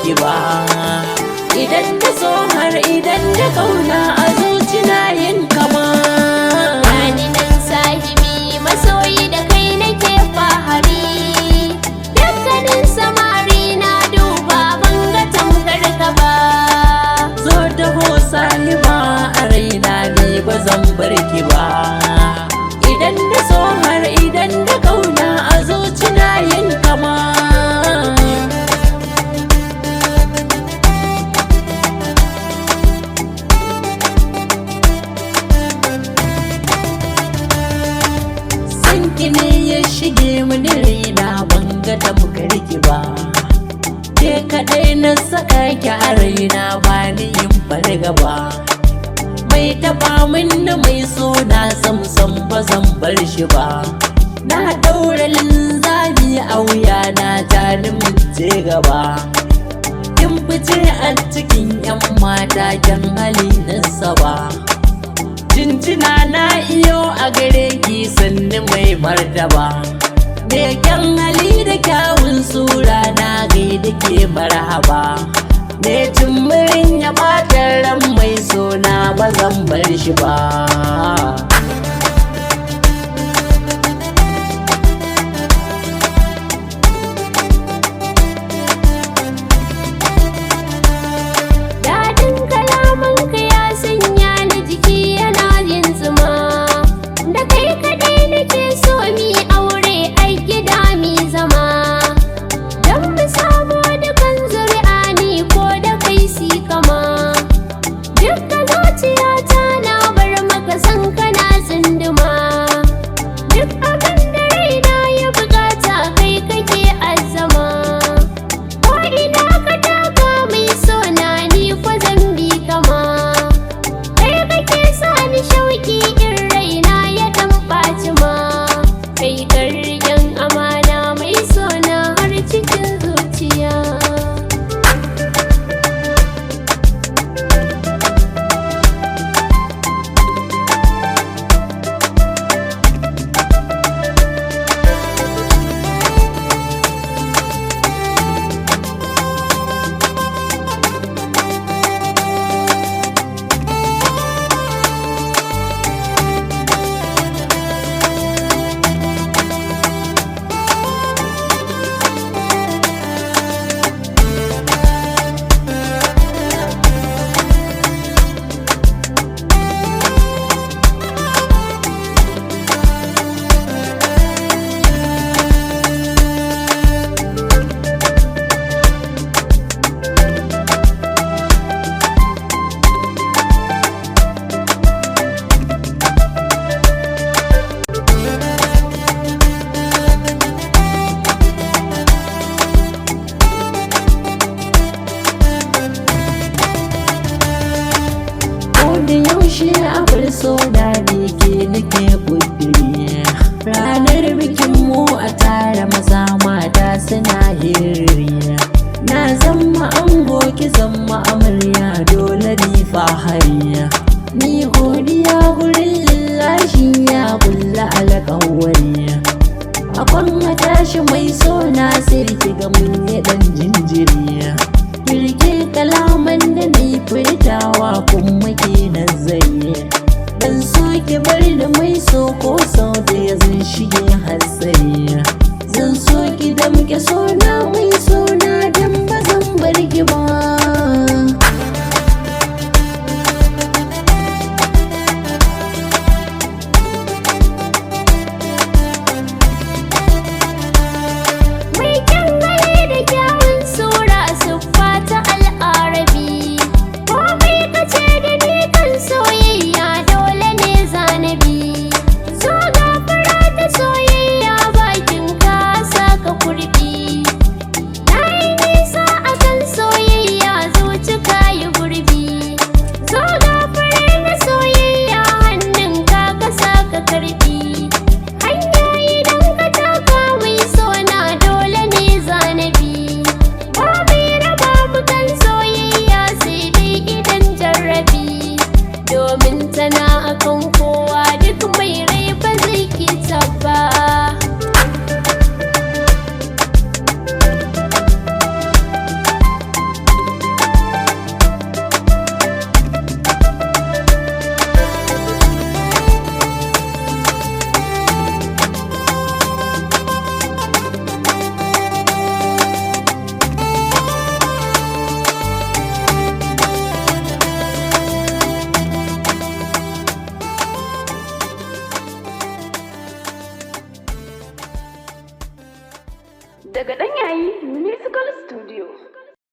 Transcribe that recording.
ki ba. Idan da so har idan da kauna a zuci na yin kama. Gani nan sahibi masoyi da kai nake fahari. Dukkanin samari na duba ban ga tamkar ka ba. Zo da ho sahiba a raina ni ba zan bar ki ba. Idan da so har idan da kauna a zuci na yin kama. Sanki ne ya shige mini raina ban ga tamkar ki ba. Ke kaɗai na saka ki a raina ba ni yin fargaba. Mai taɓa min da mai so na samsam ba zan bar shi ba. Na ɗaura linzami a wuya na tani je gaba. Kin fice a cikin 'yan mata kyan hali na saba. Jinjina na iyo a gare ki sanni mai martaba. Me kyan hali da kyawun sura na gaida ke marhaba. Me jimirin ya ɓata ran mai sona ba zan bar shi ba. Daɗin kalamanka ya sanya ni jiki yana yin zuma. Da kai kaɗai nake so mi aure ai gida mi zama. Don mu samu dukan zuri'a ni ko da kai si kama. Dukka zuciyata na bar maka san kana tsunduma. Duk abin da raina ya bukata kai kake azzama. Ko ina ka taka mai sona ni ko zan bi kama. Kai kake sa ni shauki in raina ya dan ɓaci ma. Kai karyan amana mai sona har cikin zuciya. Da yaushe abar so da ke nake kudiri. Ranar bikin mu a tara maza mata suna hirri. Na zama ango ki zama amarya dole ni fahari. Ni godiya gurin lillahi ya kulla alƙawari. Akwan matashi mai so na sai ki ga mun yi dan jinjiri. Kirki kalaman da ni furtawa kuma ke nazari. Dan so ki bar da mai so ko sau da ya zan shige hatsari. Zan so ki da muke sona mai sona dan ba zan bar ki ba. Mai kyan hali da kyawun sura daga ɗan yayi